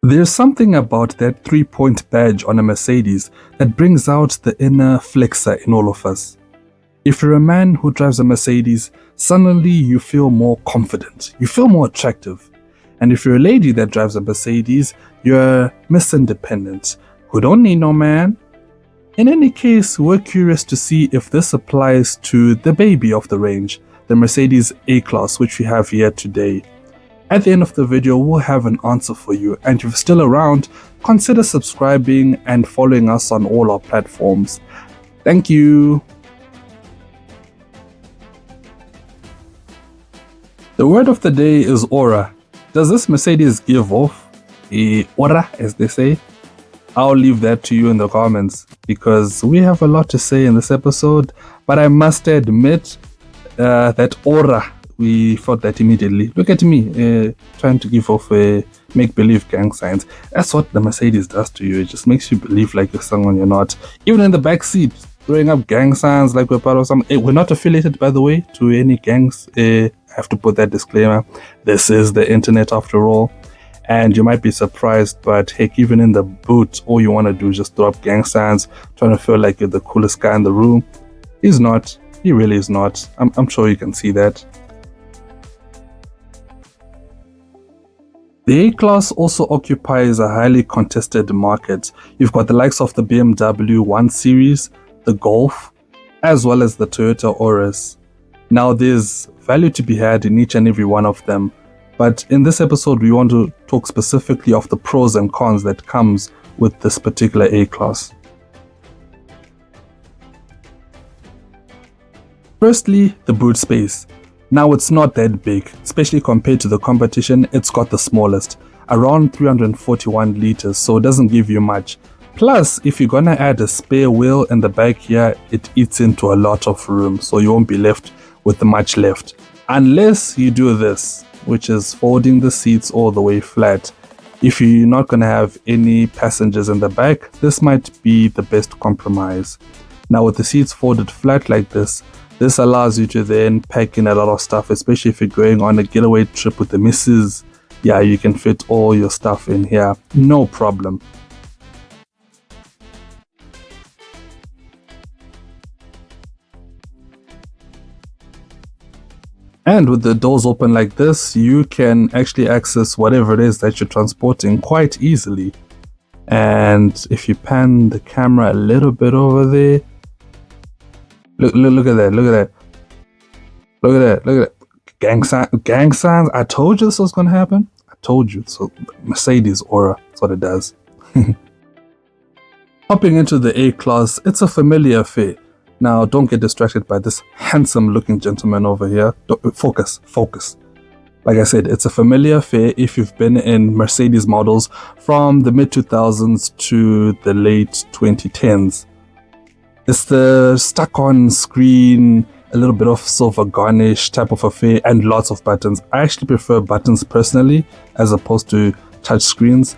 There's something about that 3-point badge on a Mercedes that brings out the inner flexor in all of us. If you're a man who drives a Mercedes, suddenly you feel more confident, you feel more attractive. And if you're a lady that drives a Mercedes, you're Miss Independent, who don't need no man. In any case, we're curious to see if this applies to the baby of the range, the Mercedes A-Class, which we have here today. At the end of the video, we'll have an answer for you, and if you're still around, consider subscribing and following us on all our platforms. Thank you. The word of the day is aura. Does this Mercedes give off a aura, as they say? I'll leave that to you in the comments, because we have a lot to say in this episode, but I must admit that aura, we thought that immediately. Look at me, trying to give off a make-believe gang signs. That's what the Mercedes does to you. It just makes you believe like you're someone you're not. Even in the back seat, throwing up gang signs like we're part of some. We're not affiliated, by the way, to any gangs. I have to put that disclaimer. This is the internet after all. And you might be surprised, but heck, even in the boot, all you want to do is just throw up gang signs, trying to feel like you're the coolest guy in the room. He's not. He really is not. I'm sure you can see that. The A-Class also occupies a highly contested market. You've got the likes of the BMW 1 Series, the Golf, as well as the Toyota Auris. Now there's value to be had in each and every one of them, but in this episode we want to talk specifically of the pros and cons that comes with this particular A-Class. Firstly, the boot space. Now it's not that big, especially compared to the competition. It's got the smallest, around 341 liters, so it doesn't give you much. Plus, if you're gonna add a spare wheel in the back here, it eats into a lot of room, so you won't be left with much left. Unless you do this, which is folding the seats all the way flat. If you're not gonna have any passengers in the back, this might be the best compromise. Now with the seats folded flat like this allows you to then pack in a lot of stuff, especially if you're going on a getaway trip with the missus. Yeah, you can fit all your stuff in here, no problem. And with the doors open like this, you can actually access whatever it is that you're transporting quite easily. And if you pan the camera a little bit over there, look at that, look at that. Gang signs. I told you this was going to happen. I told you. So Mercedes aura, that's what it does. Hopping into the A-Class, it's a familiar affair. Now, don't get distracted by this handsome-looking gentleman over here. Focus. Like I said, it's a familiar affair if you've been in Mercedes models from the mid-2000s to the late 2010s. It's the stuck-on screen, a little bit of silver garnish type of affair, and lots of buttons. I actually prefer buttons personally, as opposed to touch screens.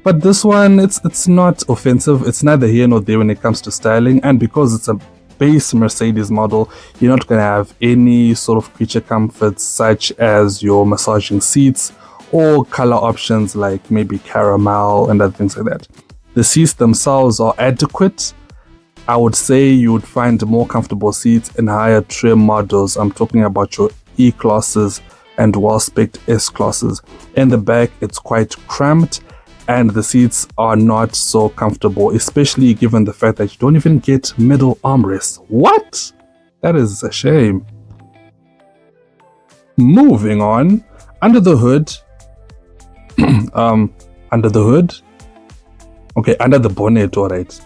But this one, it's not offensive. It's neither here nor there when it comes to styling, and because it's a base Mercedes model, you're not going to have any sort of creature comforts such as your massaging seats or color options like maybe caramel and other things like that. The seats themselves are adequate. I would say you would find more comfortable seats in higher trim models. I'm talking about your E-classes and well-spec'd S-classes. In the back, it's quite cramped, and the seats are not so comfortable, especially given the fact that you don't even get middle armrests. What? That is a shame. Moving on, under the hood, okay, under the bonnet, alright.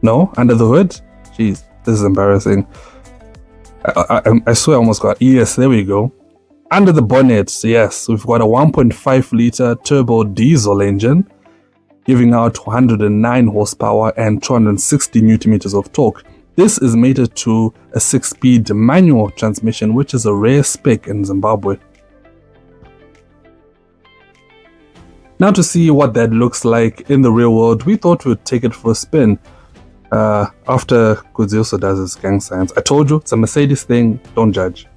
No, under the hood? Jeez, this is embarrassing. I swear I almost got, yes, there we go. Under the bonnet, yes, we've got a 1.5 liter turbo diesel engine, giving out 109 horsepower and 260 Newton meters of torque. This is mated to a 6-speed manual transmission, which is a rare spec in Zimbabwe. Now to see what that looks like in the real world, we thought we'd take it for a spin. After Kudzi does his gang signs. I told you, it's a Mercedes thing, don't judge.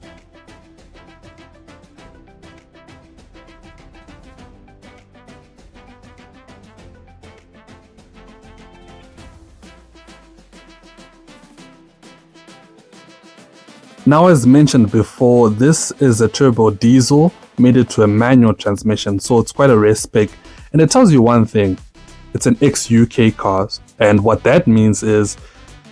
Now, as mentioned before, this is a turbo diesel made it to a manual transmission, so it's quite a rare spec. And it tells you one thing, it's an ex-UK car. And what that means is,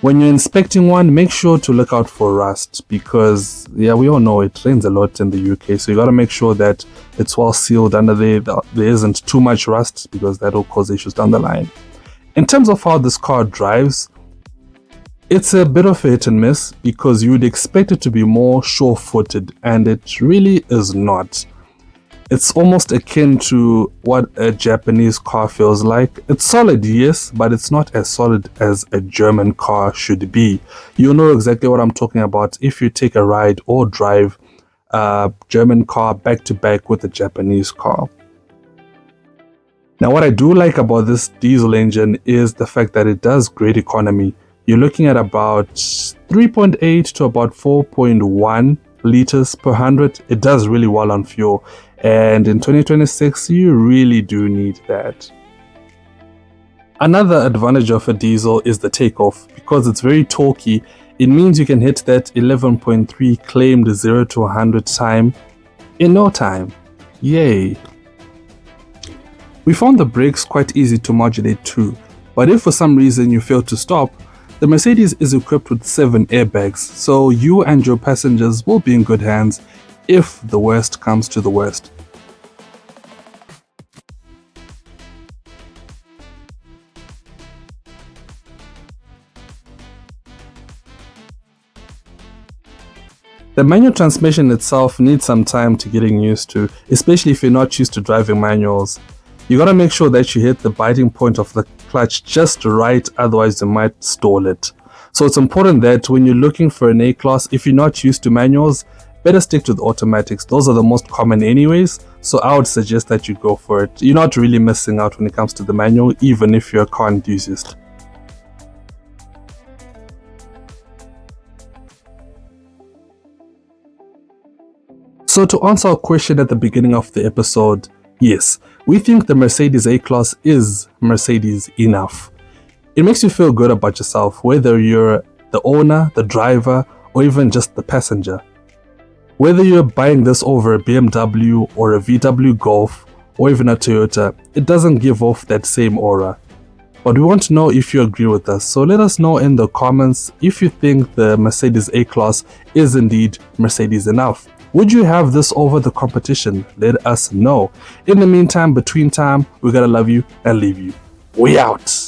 when you're inspecting one, make sure to look out for rust because, yeah, we all know it rains a lot in the UK. So you got to make sure that it's well sealed under there isn't too much rust because that will cause issues down the line. In terms of how this car drives, it's a bit of a hit and miss because you would expect it to be more sure-footed, and it really is not. It's almost akin to what a Japanese car feels like. It's solid, yes, but it's not as solid as a German car should be. You know exactly what I'm talking about if you take a ride or drive a German car back to back with a Japanese car. Now, what I do like about this diesel engine is the fact that it does great economy. You're looking at about 3.8 to about 4.1 liters per 100. It does really well on fuel. And in 2026, you really do need that. Another advantage of a diesel is the takeoff. Because it's very torquey, it means you can hit that 11.3 claimed 0 to 100 time in no time. Yay! We found the brakes quite easy to modulate too. But if for some reason you fail to stop, the Mercedes is equipped with 7 airbags, so you and your passengers will be in good hands if the worst comes to the worst. The manual transmission itself needs some time to getting used to, especially if you're not used to driving manuals. You gotta make sure that you hit the biting point of the clutch just right, otherwise you might stall it. So it's important that when you're looking for an A-Class, if you're not used to manuals, better stick to the automatics. Those are the most common anyways, so I would suggest that you go for it. You're not really missing out when it comes to the manual, even if you're a car enthusiast. So to answer our question at the beginning of the episode, yes, we think the Mercedes A-Class is Mercedes enough. It makes you feel good about yourself, whether you're the owner, the driver, or even just the passenger. Whether you're buying this over a BMW or a VW Golf, or even a Toyota, it doesn't give off that same aura. But we want to know if you agree with us, so let us know in the comments if you think the Mercedes A-Class is indeed Mercedes enough. Would you have this over the competition? Let us know. In the meantime, between time, we gotta love you and leave you. We out.